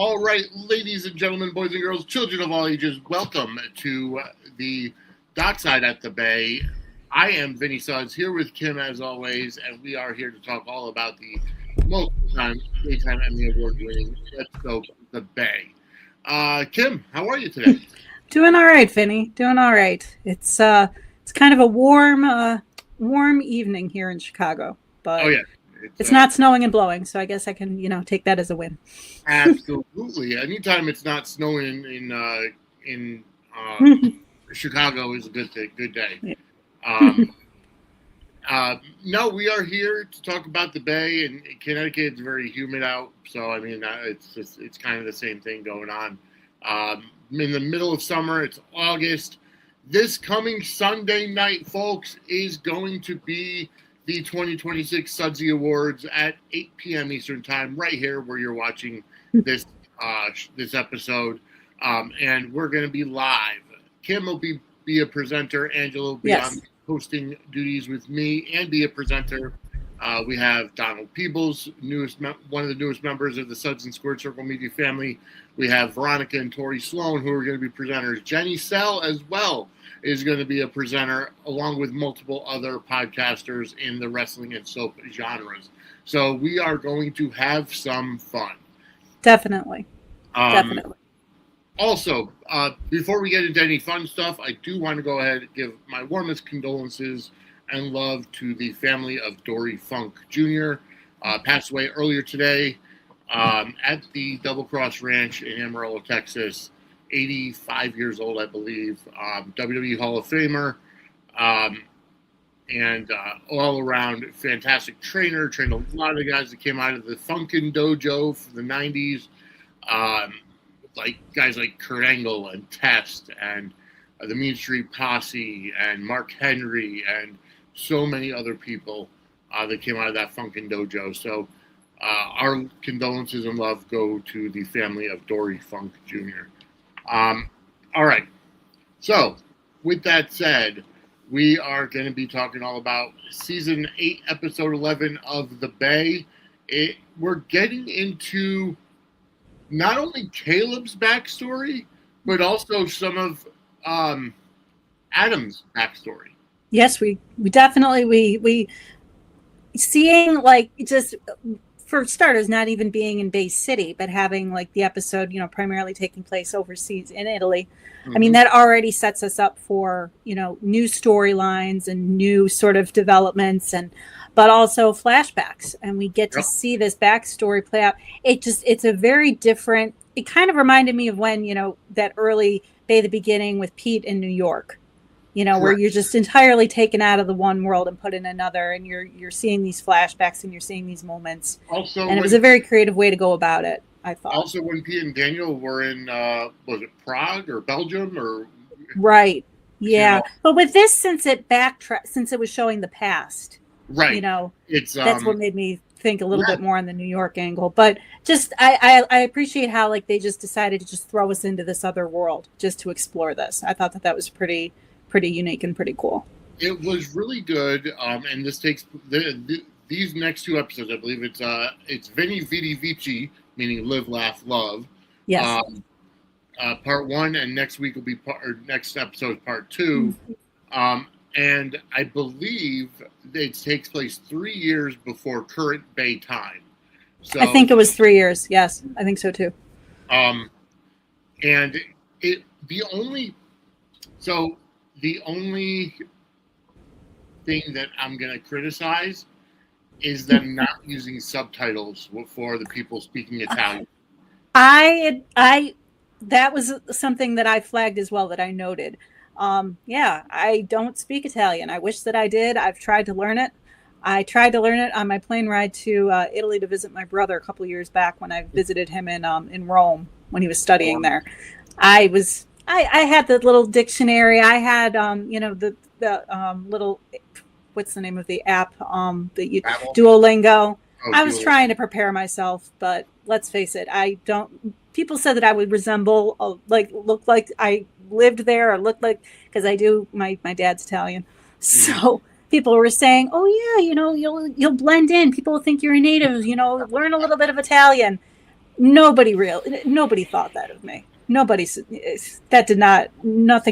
All right, ladies and gentlemen, boys and girls, children of all ages, welcome to the Dockside at the Bay. I am Vinnie Suds, here with Kim as always, and we are here to talk all about the multiple-time daytime Emmy Award-winning Let's Go the Bay. Kim, how are you today? Doing all right, Vinny. Doing all right. It's kind of a warm evening here in Chicago, but it's not snowing and blowing, so I guess I can take that as a win. Absolutely. Anytime it's not snowing in Chicago is a good day. No, we are here to talk about the Bay, and Connecticut is very humid out, so I mean it's kind of the same thing going on. In the middle of summer, it's August. This coming Sunday night, folks, is going to be the 2026 Sudsy Awards at 8 p.m. Eastern Time, right here where you're watching this episode, and we're going to be live. Kim will be a presenter. Angela will be on hosting duties with me and be a presenter. We have Donald Peebles, one of the newest members of the Suds and Squirt Circle Media family. We have Veronica and Tori Sloan, who are going to be presenters. Jenny Sell, as well, is going to be a presenter, along with multiple other podcasters in the wrestling and soap genres. So we are going to have some fun. Definitely. Definitely. Also, before we get into any fun stuff, I do want to go ahead and give my warmest condolences and love to the family of Dory Funk Jr., passed away earlier today at the Double Cross Ranch in Amarillo, Texas. 85 years old, I believe. WWE Hall of Famer, and all around fantastic trainer. Trained a lot of the guys that came out of the Funkin' Dojo for the 90s, like guys like Kurt Angle and Test and the Mean Street Posse and Mark Henry and so many other people that came out of that Funkin' Dojo. So our condolences and love go to the family of Dory Funk Jr. All right. So, with that said, we are going to be talking all about Season 8, Episode 11 of The Bay. We're getting into not only Caleb's backstory, but also some of Adam's backstory. Yes, we definitely, we seeing, like, just... for starters, not even being in Bay City, but having like the episode, primarily taking place overseas in Italy. Mm-hmm. I mean, that already sets us up for, new storylines and new sort of developments but also flashbacks. And we get to see this backstory play out. It's a very different, it kind of reminded me of when, that early Bay the Beginning with Pete in New York. Where you're just entirely taken out of the one world and put in another, and you're seeing these flashbacks and you're seeing these moments. Also, and it was a very creative way to go about it, I thought. Also, when Pete and Daniel were in, was it Prague or Belgium or? Right. Yeah, but with this, since it was showing the past, right? That's what made me think a little bit more on the New York angle. But just I appreciate how like they just decided to just throw us into this other world just to explore this. I thought that was pretty unique and pretty cool. It was really good, and this takes these next two episodes. I believe it's Vinny Vidi Vici, meaning Live, Laugh, Love. Yes. Part 1, and next week will be next episode, part 2. Mm-hmm. And I believe it takes place 3 years before current Bay time. So I think it was 3 years. Yes, I think so too. And the only thing that I'm going to criticize is them not using subtitles for the people speaking Italian. That was something that I flagged as well, that I noted. I don't speak Italian. I wish that I did. I've tried to learn it. I tried to learn it on my plane ride to Italy to visit my brother a couple years back when I visited him in Rome when he was studying there. I had the little dictionary. I had, the little, what's the name of the app? Duolingo. I was trying to prepare myself, but let's face it, people said that I would resemble, look like I lived there, or look like, because I do, my dad's Italian. So people were saying, oh yeah, you'll blend in. People think you're a native, learn a little bit of Italian. nobody thought that of me. Nothing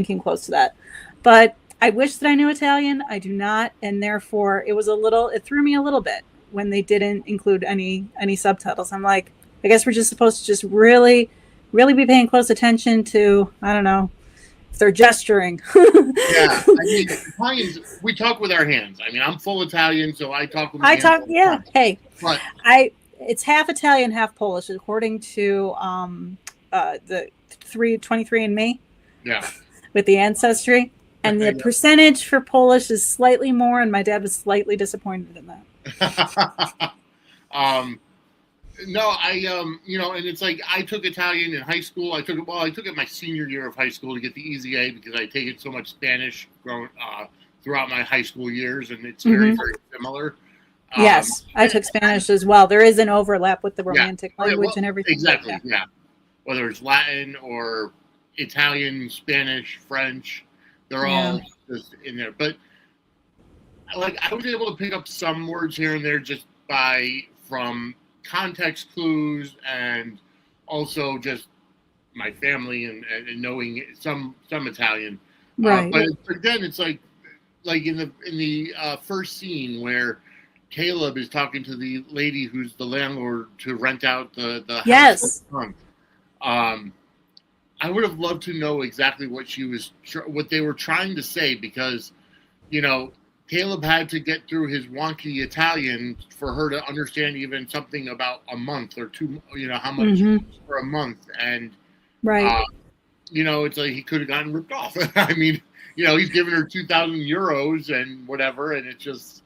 came close to that. But I wish that I knew Italian. I do not, and therefore it threw me a little bit when they didn't include any subtitles. I'm like, I guess we're just supposed to just really, really be paying close attention to, I don't know, if they're gesturing. Yeah, I mean, Italians, we talk with our hands. I mean, I'm full Italian, so I talk with my hands. Yeah. Hey, but it's half Italian, half Polish, according to the 23andMe. Yeah. With the ancestry. And the percentage for Polish is slightly more, and my dad was slightly disappointed in that. No, and it's like I took Italian in high school. I took it my senior year of high school to get the easy A because I taken so much Spanish throughout my high school years, and it's very, very similar. Yes, I took Spanish as well. There is an overlap with the Romantic language and everything. Exactly, like yeah. Whether it's Latin or Italian, Spanish, French, they're all just in there. But like I was able to pick up some words here and there just from context clues and also just my family and knowing some Italian. Right. But then it's like in the first scene where Caleb is talking to the lady who's the landlord to rent out the house. Yes. I would have loved to know exactly what what they were trying to say because, Caleb had to get through his wonky Italian for her to understand even something about a month or two, how much for a month. And, it's like he could have gotten ripped off. I mean, he's giving her 2,000 euros and whatever. And it's just,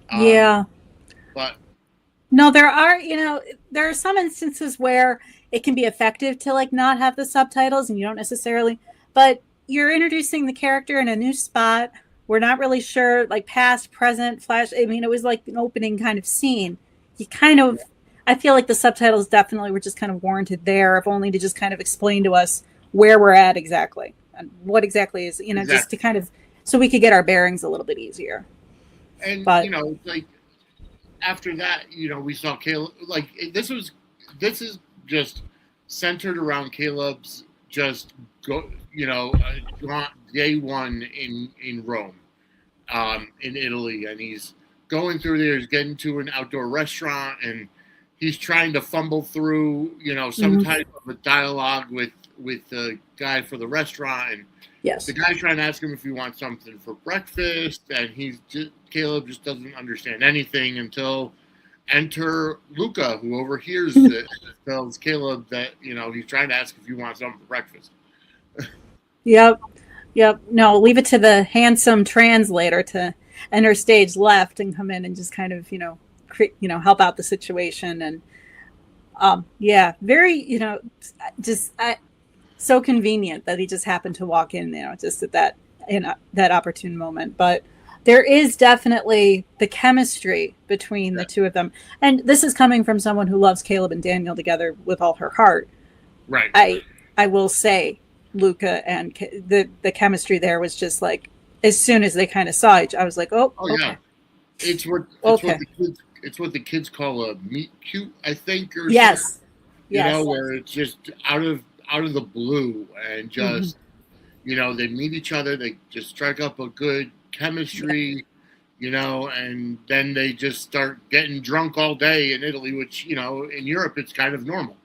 but no, there are some instances where it can be effective to like not have the subtitles and you don't necessarily, but you're introducing the character in a new spot. We're not really sure, like past, present, flash. I mean, it was like an opening kind of scene. I feel like the subtitles definitely were just kind of warranted there, if only to just kind of explain to us where we're at exactly and what exactly is, just to kind of, so we could get our bearings a little bit easier. And, like after that, we saw Caleb, like this is just centered around Caleb's just day one in Rome, in Italy, and he's going through there. He's getting to an outdoor restaurant, and he's trying to fumble through, some type of a dialogue with the guy for the restaurant, and the guy's trying to ask him if he wants something for breakfast, and Caleb just doesn't understand anything until enter Luca, who overhears it, and tells Caleb that he's trying to ask if you want something for breakfast. Yep. No, leave it to the handsome translator to enter stage left and come in and just kind of help out the situation. And very so convenient that he just happened to walk in just at that opportune moment. But there is definitely the chemistry between the two of them. And this is coming from someone who loves Caleb and Daniel together with all her heart. Right. I will say Luca and the chemistry there was just like, as soon as they kind of saw each, I was like, oh okay. Yeah. It's what the kids call a meet cute, I think, or yes. Where it's just out of the blue and just they meet each other, they just strike up a good chemistry, and then they just start getting drunk all day in Italy, which in Europe it's kind of normal.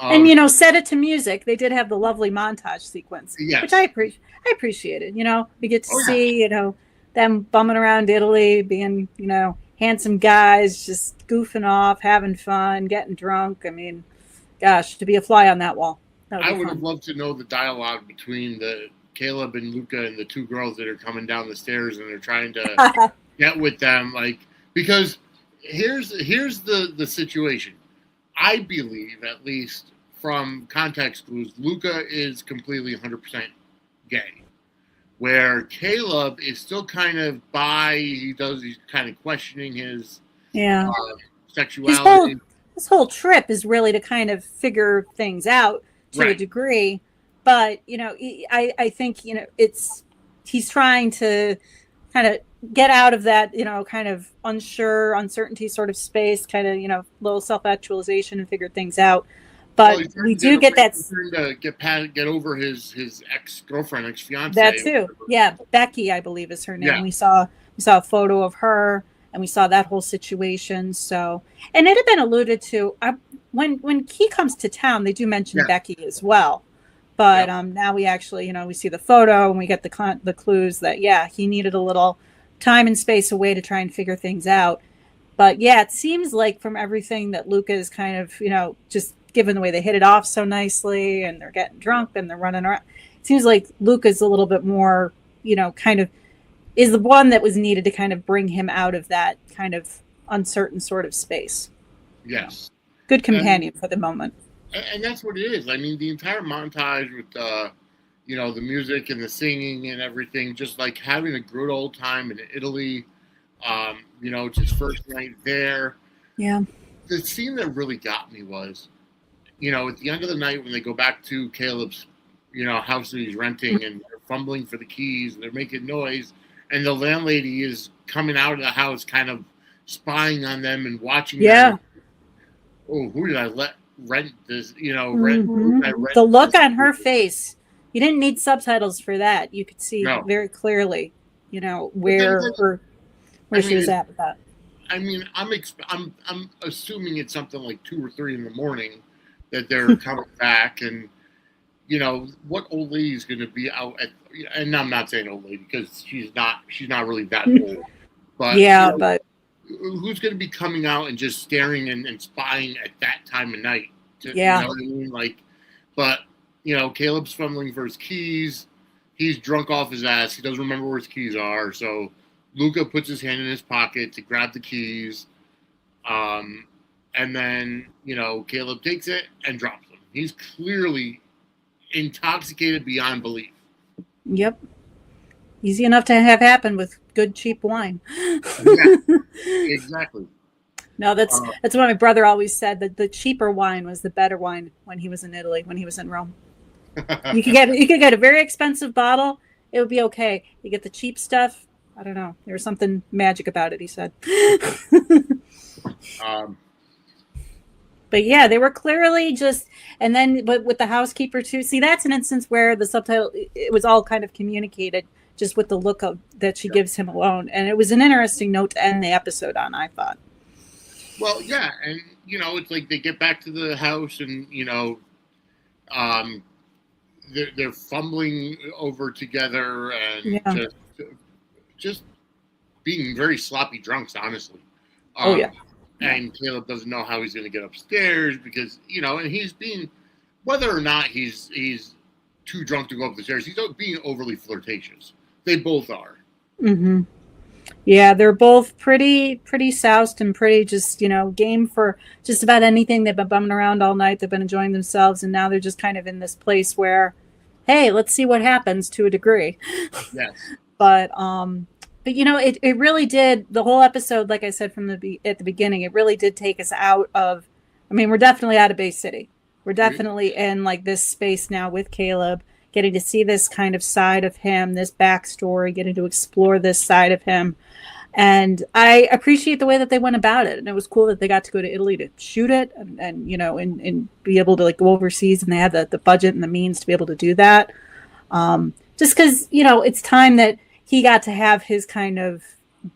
And set it to music. They did have the lovely montage sequence, which I appreciated. We get to see them bumming around Italy, being handsome guys, just goofing off, having fun, getting drunk. I mean, gosh, to be a fly on that wall. I would have loved to know the dialogue between the Caleb and Luca and the two girls that are coming down the stairs and they're trying to get with them, because here's the situation. I believe, at least from context clues, Luca is completely 100% gay, where Caleb is still kind of he's kind of questioning his sexuality. This whole trip is really to kind of figure things out to a degree, but I think he's trying to kind of get out of that kind of uncertainty sort of space, kind of little self-actualization and figure things out. But we do get that to get over his ex-girlfriend, ex-fiance. That too. Yeah, Becky, I believe, is her name. Yeah. We saw a photo of her, and we saw that whole situation. So, and it had been alluded to when Key comes to town. They do mention Becky as well. But now we actually, we see the photo and we get the clues that he needed a little time and space away to try and figure things out. But it seems like from everything that Luca is kind of, just given the way they hit it off so nicely and they're getting drunk and they're running around, it seems like Luca's a little bit more, kind of is the one that was needed to kind of bring him out of that kind of uncertain sort of space. Yes. Good companion for the moment. And that's what it is. I mean, the entire montage with the music and the singing and everything, just like having a good old time in Italy. It's his first night there. Yeah. The scene that really got me was, at the end of the night when they go back to Caleb's, house that he's renting and they're fumbling for the keys and they're making noise and the landlady is coming out of the house kind of spying on them and watching them. Oh, who did I let rent this? The look on her face. You didn't need subtitles for that. You could see very clearly, where she was at with that. I mean, I'm assuming it's something like 2 or 3 in the morning that they're coming back, and what old lady is going to be out at? And I'm not saying old lady because she's not really that old, but but who's going to be coming out and just staring and spying at that time of night? You know what I mean? But Caleb's fumbling for his keys. He's drunk off his ass. He doesn't remember where his keys are, so Luca puts his hand in his pocket to grab the keys, and then Caleb takes it and drops them. He's clearly intoxicated beyond belief. Yep, easy enough to have happen with good cheap wine. Yeah, exactly. No, that's what my brother always said, that the cheaper wine was the better wine when he was in Italy, when he was in Rome. You could get a very expensive bottle, it would be okay. You get the cheap stuff. I don't know. There was something magic about it, he said. But they were clearly just, and then but with the housekeeper too. See, that's an instance where the subtitle, it was all kind of communicated just with the look of that she gives him alone. And it was an interesting note to end the episode on, I thought. Well, yeah. And, it's like they get back to the house and, they're fumbling over together and just being very sloppy drunks, honestly. And Caleb doesn't know how he's going to get upstairs because, and he's being, whether or not he's too drunk to go up the stairs, he's being overly flirtatious. They both are. Mm-hmm. Yeah, they're both pretty soused and pretty just, game for just about anything. They've been bumming around all night. They've been enjoying themselves. And now they're just kind of in this place where, hey, let's see what happens to a degree. Yes. But it really did, the whole episode, like I said at the beginning, it really did take us out of, we're definitely out of Bay City. We're definitely in like this space now with Caleb, getting to see this kind of side of him, this backstory, getting to explore this side of him. And I appreciate the way that they went about it. And it was cool that they got to go to Italy to shoot it and be able to like go overseas, and they had the budget and the means to be able to do that. Just because, it's time that he got to have his kind of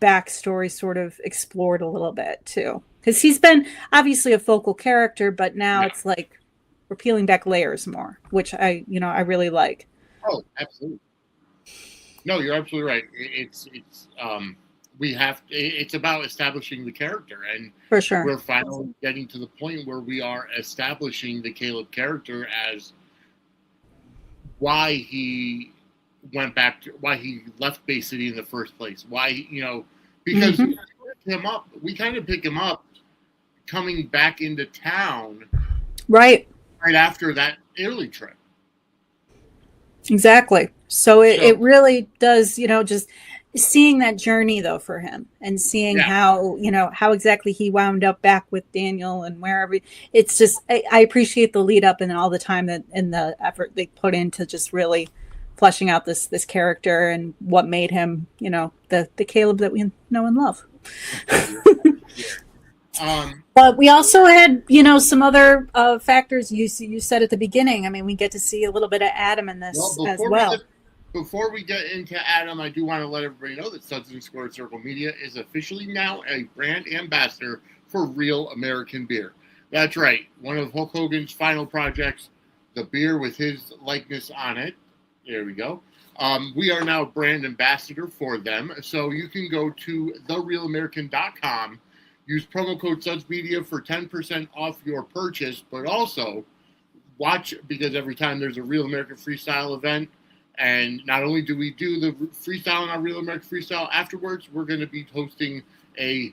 backstory sort of explored a little bit too. Because he's been obviously a focal character, but now it's like we're peeling back layers more, which I really like. Oh, absolutely. No, you're absolutely right. It's about establishing the character, and for sure we're finally getting to the point where we are establishing the Caleb character as why he why he left Bay City in the first place. Why, because we kind of pick him up coming back into town right after that Italy trip. Exactly. So it really does, just seeing that journey though for him and seeing how exactly he wound up back with Daniel and wherever. It's just, I appreciate the lead up and all the time that and the effort they put into just really fleshing out this character and what made him, the Caleb that we know and love. But we also had, some other factors you said at the beginning. I mean, we get to see a little bit of Adam in this as well. Before we get into Adam, I do want to let everybody know that Suds and Squared Circle Media is officially now a brand ambassador for Real American Beer. That's right. One of Hulk Hogan's final projects, the beer with his likeness on it. There we go. We are now brand ambassador for them. So you can go to therealamerican.com, use promo code SudsMedia for 10% off your purchase, but also watch, because every time there's a Real American Freestyle event, and not only do we do the freestyle on our Real American Freestyle afterwards, we're going to be hosting a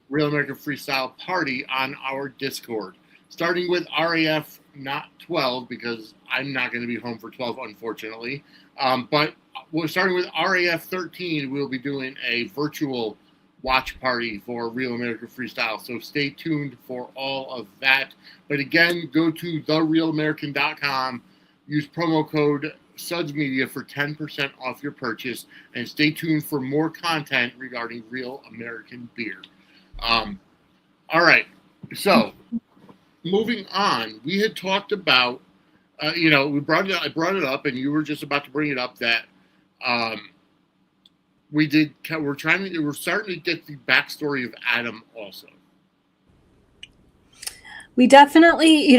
Real American Freestyle party on our Discord, starting with RAF not 12, because I'm not going to be home for 12, unfortunately. But we're starting with RAF 13. We'll be doing a virtual watch party for Real American Freestyle. So stay tuned for all of that. But again, go to therealamerican.com, use promo code SudsMedia for 10% off your purchase, and stay tuned for more content regarding Real American Beer. All right. So moving on, we had talked about, I brought it up, and you were just about to bring it up that we're starting to get the backstory of Adam also. We definitely,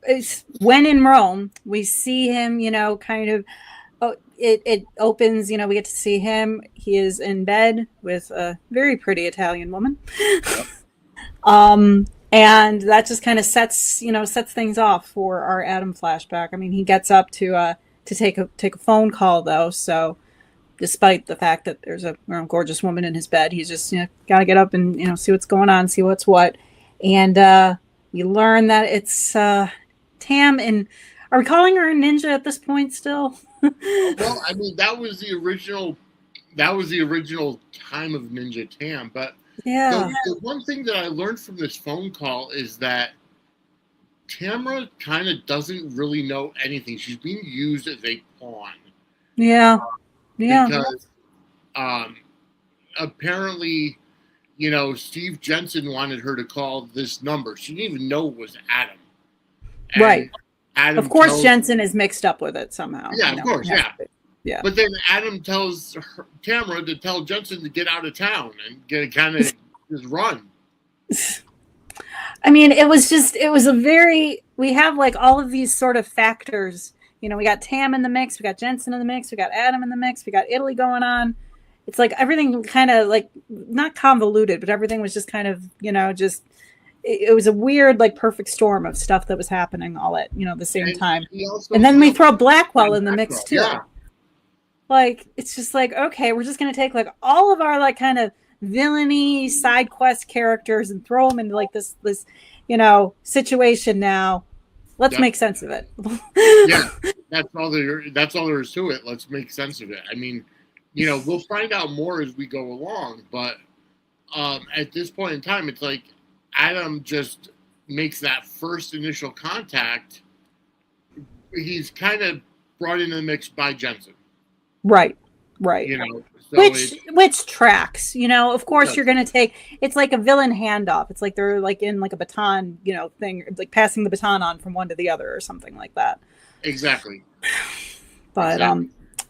it's when in Rome, we see him, kind of, it opens, we get to see him. He is in bed with a very pretty Italian woman. Yep. And that just kind of sets things off for our Adam flashback. I mean, he gets up to take a phone call though. So despite the fact that there's a gorgeous woman in his bed, he's just, got to get up and, see what's going on, see what's what. And, you learn that it's, Tam, and are we calling her a ninja at this point still? Well, I mean, that was the original time of Ninja Tam, but yeah. The one thing that I learned from this phone call is that Tamara kind of doesn't really know anything. She's being used as a pawn. Yeah. Yeah. Because apparently, Steve Jensen wanted her to call this number. She didn't even know it was Adam. And right. Adam, of course, Jensen is mixed up with it somehow. Yeah, of course, yeah. Yeah. But then Adam tells Tamara to tell Jensen to get out of town and kind of just run. I mean, we have like all of these sort of factors. We got Tam in the mix, we got Jensen in the mix, we got Adam in the mix, we got Italy going on. It's like everything kind of like not convoluted, but everything was just kind of, it was a weird, like perfect storm of stuff that was happening all at, the same time. And then we throw Blackwell in the mix too. Yeah. Like, it's just like, okay, we're just going to take like all of our like kind of villainy side quest characters and throw them into like this, situation now. Let's make sense of it. Yeah. That's all there is to it. Let's make sense of it. I mean, we'll find out more as we go along, but at this point in time, it's like Adam just makes that first initial contact. He's kind of brought into the mix by Jensen. Right. So which tracks, of course you're going to take, it's like a villain handoff. It's like they're like in like a baton, thing, like passing the baton on from one to the other or something like that. Exactly. But,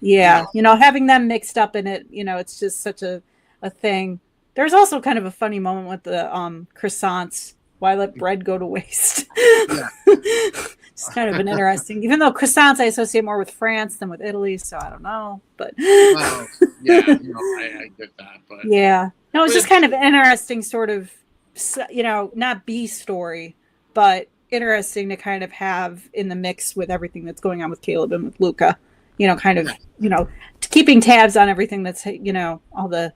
yeah, having them mixed up in it, it's just such a thing. There's also kind of a funny moment with the croissants. Why let bread go to waste? Yeah. It's kind of an interesting, even though croissants I associate more with France than with Italy, so I don't know. But I get that. But yeah, no, it's just kind of an interesting sort of, not B story, but interesting to kind of have in the mix with everything that's going on with Caleb and with Luca. Kind of, keeping tabs on everything that's, all the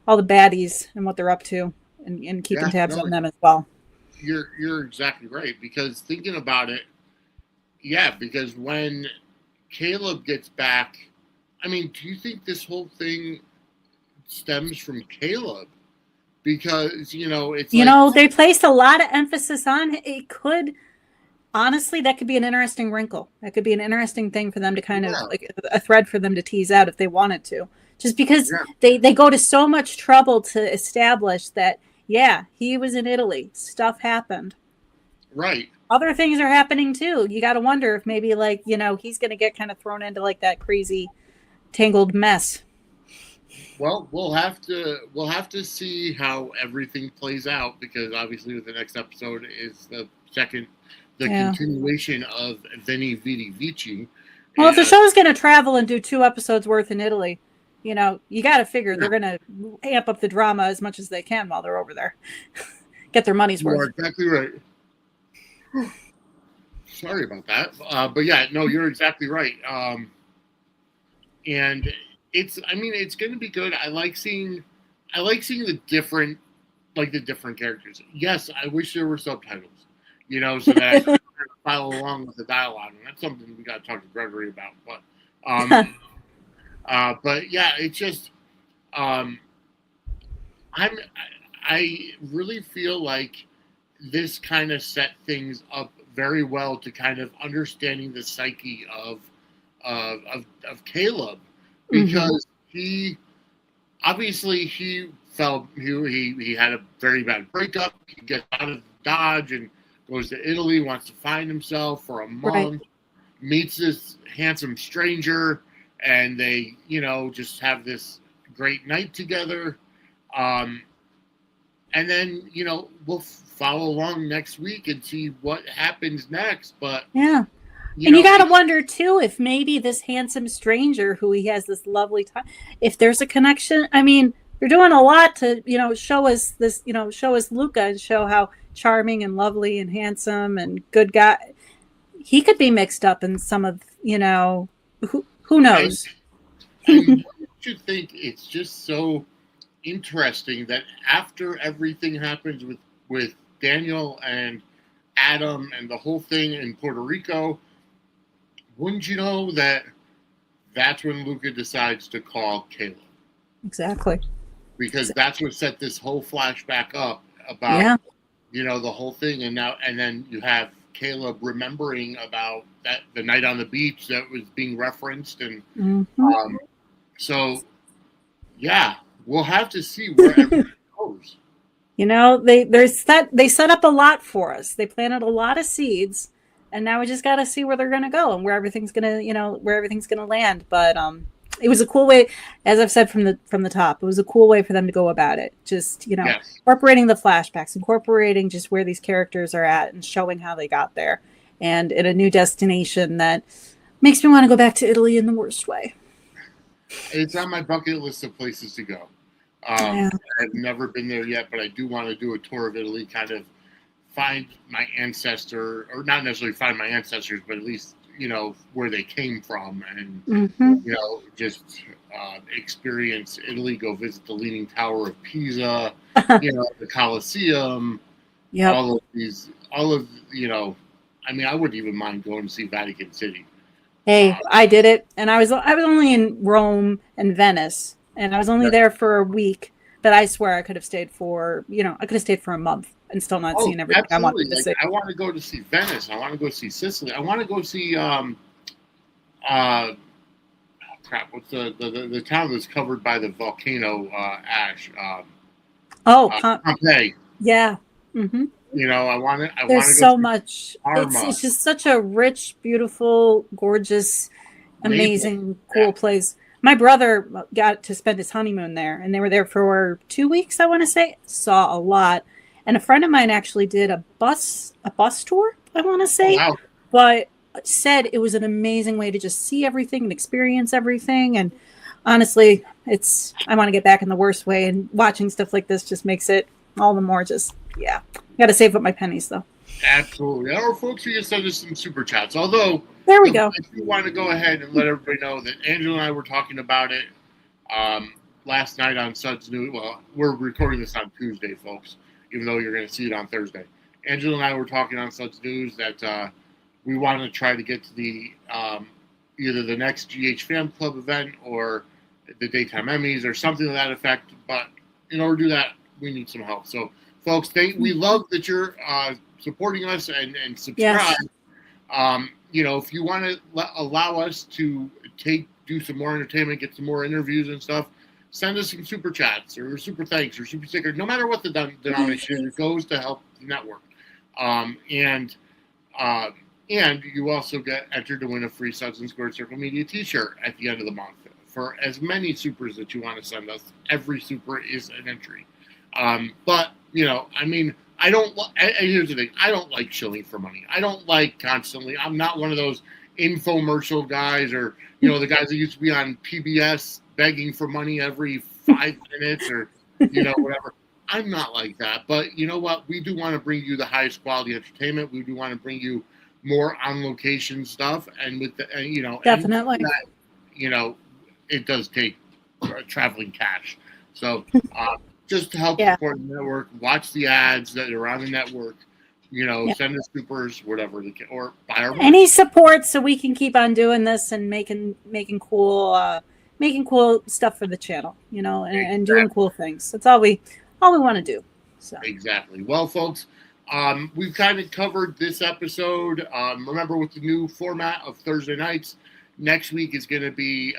baddies and what they're up to, and keeping tabs on them as well. You're exactly right, because thinking about it, because when Caleb gets back, I mean, do you think this whole thing stems from Caleb? Because, it's they placed a lot of emphasis on it. Could, honestly, that could be an interesting wrinkle. That could be an interesting thing for them to kind of, like a thread for them to tease out if they wanted to. Just because they go to so much trouble to establish that, Yeah, he was in Italy. Stuff happened. Right. Other things are happening too. You got to wonder if maybe like, he's going to get kind of thrown into like that crazy tangled mess. Well, we'll have to see how everything plays out, because obviously with the next episode is the continuation of Vinnie Vidi Vici. Well, if the show's going to travel and do 2 episodes worth in Italy, you got to figure they're going to amp up the drama as much as they can while they're over there. Get their money's worth. You are exactly right. Sorry about that. But yeah, no, you're exactly right. And it's going to be good. I like seeing the different characters. Yes, I wish there were subtitles, so that I could follow along with the dialogue. And that's something we got to talk to Gregory about. But yeah, it's just, I really feel like this kind of set things up very well to kind of understanding the psyche of Caleb, because he felt he had a very bad breakup. He gets out of Dodge and goes to Italy, wants to find himself for a month, meets this handsome stranger, and they just have this great night together. And then, we'll follow along next week and see what happens next. But yeah. And you got to wonder, too, if maybe this handsome stranger who he has this lovely time, if there's a connection. I mean, they're doing a lot to, show us this, show us Luca and show how charming and lovely and handsome and good guy. He could be mixed up in some of, who knows? And you think it's just so interesting that after everything happens with Daniel and Adam and the whole thing in Puerto Rico, wouldn't you know that that's when Luca decides to call Caleb? Exactly. Because that's what set this whole flashback up about, the whole thing. And then you have Caleb remembering about the night on the beach that was being referenced. And so, yeah, we'll have to see where everything goes. They set up a lot for us. They planted a lot of seeds, and now we just got to see where they're going to go and where everything's going to land. But it was a cool way, as I've said from the top, it was a cool way for them to go about it. Just incorporating the flashbacks, incorporating just where these characters are at, and showing how they got there, and in a new destination that makes me want to go back to Italy in the worst way. It's on my bucket list of places to go. I've never been there yet, but I do want to do a tour of Italy, kind of find my ancestor, or not necessarily find my ancestors, but at least, where they came from, and, just experience Italy, go visit the Leaning Tower of Pisa, the Colosseum, all of, I wouldn't even mind going to see Vatican City. Hey, I did it, and I was only in Rome and Venice, and I was only there for a week, but I swear I could have stayed for, a month and still not seen everything I wanted to see. I want to go to see Venice. I want to go see Sicily. I want to go see, what's the town that's covered by the volcano ash? Pompeii. Yeah. Mm-hmm. I want to. There's so much. It's just such a rich, beautiful, gorgeous, amazing, cool place. My brother got to spend his honeymoon there, and they were there for 2 weeks, I want to say. Saw a lot. And a friend of mine actually did a bus tour, I want to say. Wow. But said it was an amazing way to just see everything and experience everything. And honestly, I want to get back in the worst way. And watching stuff like this just makes it all the more just, got to save up my pennies, though. Absolutely. Our folks, you can send us some super chats. Although, there we go. If you want to go ahead and let everybody know that Angela and I were talking about it last night on Suds News. Well, we're recording this on Tuesday, folks, even though you're going to see it on Thursday. Angela and I were talking on Suds News that we want to try to get to the either the next GH Fan Club event or the Daytime Emmys or something to that effect. But in order to do that, we need some help. So, folks, we love that you're supporting us and subscribe. Yes. If you want to allow us to do some more entertainment, get some more interviews and stuff, send us some super chats or super thanks or super stickers. No matter what the denomination is, it goes to help the network. And you also get entered to win a free Suds and Squared Circle Media t-shirt at the end of the month. For as many supers that you want to send us, every super is an entry. But, I mean, here's the thing. I don't like shilling for money. I don't like constantly. I'm not one of those infomercial guys or, the guys that used to be on PBS begging for money every 5 minutes or, whatever. I'm not like that. But you know what? We do want to bring you the highest quality entertainment. We do want to bring you more on location stuff. And with the, definitely, and that, it does take traveling cash. So just to help support the network, watch the ads that are on the network, send us supers, whatever, or buy our merch. Any support so we can keep on doing this and making cool stuff for the channel, and doing cool things. That's all we want to do. So exactly. Well, folks, we've kind of covered this episode. Remember, with the new format of Thursday nights, next week is going to be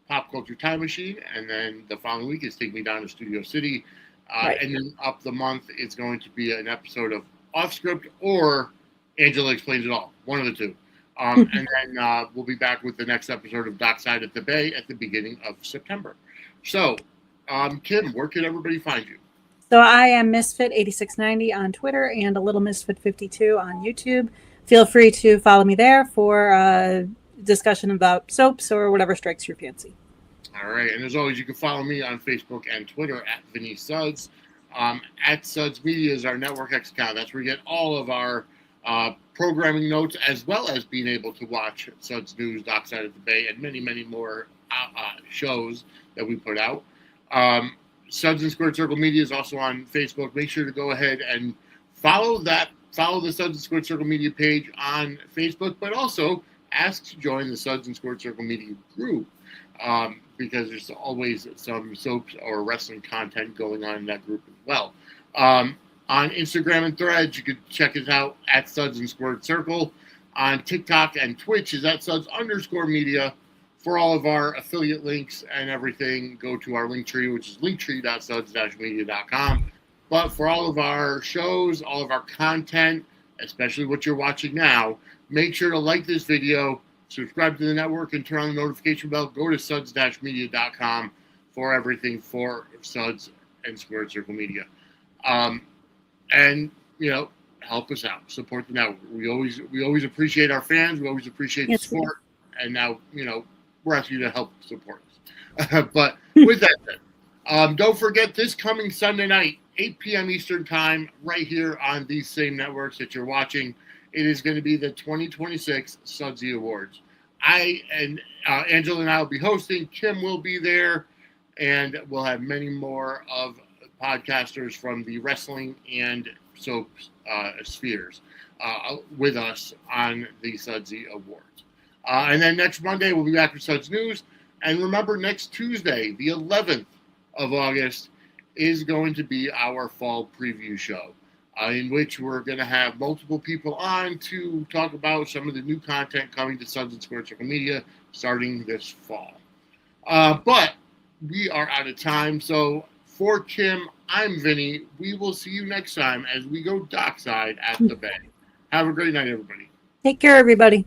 Pop Culture Time Machine, and then the following week is Take Me Down to Studio City. And then up the month, it's going to be an episode of Off Script or Angela Explains It All, one of the two. And then we'll be back with the next episode of Dockside at the Bay at the beginning of September. So, Kim, where can everybody find you? So I am Misfit8690 on Twitter and a Little Misfit52 on YouTube. Feel free to follow me there for discussion about soaps or whatever strikes your fancy. All right, and as always, you can follow me on Facebook and Twitter at Vinnie Suds. At Suds Media is our Network X account. That's where you get all of our programming notes, as well as being able to watch Suds News, Dockside of the Bay, and many, many more shows that we put out. Suds and Squared Circle Media is also on Facebook. Make sure to go ahead and follow the Suds and Squared Circle Media page on Facebook, but also ask to join the Suds and Squared Circle Media group, because there's always some soaps or wrestling content going on in that group as well. On Instagram and Threads, you can check us out at Suds and Squared Circle. On TikTok and Twitch is at Suds_media. For all of our affiliate links and everything, go to our Linktree, which is linktree.suds-media.com. But for all of our shows, all of our content, especially what you're watching now, make sure to like this video, subscribe to the network, and turn on the notification bell. Go to suds-media.com for everything for Suds and Squared Circle Media. And, help us out. Support the network. We always appreciate our fans. We always appreciate the support. And now, we're asking you to help support us. But with that said, don't forget this coming Sunday night, 8 p.m. Eastern Time, right here on these same networks that you're watching. It is going to be the 2026 Sudsy Awards. Angela and I will be hosting. Kim will be there. And we'll have many more of podcasters from the wrestling and soap spheres with us on the Sudsy Awards. And then next Monday, we'll be back with Suds News. And remember, next Tuesday, the 11th of August, is going to be our fall preview show, in which we're going to have multiple people on to talk about some of the new content coming to Suds and Squared Circle Media starting this fall. But we are out of time. So for Kim, I'm Vinny. We will see you next time as we go dockside at the Bay. Have a great night, everybody. Take care, everybody.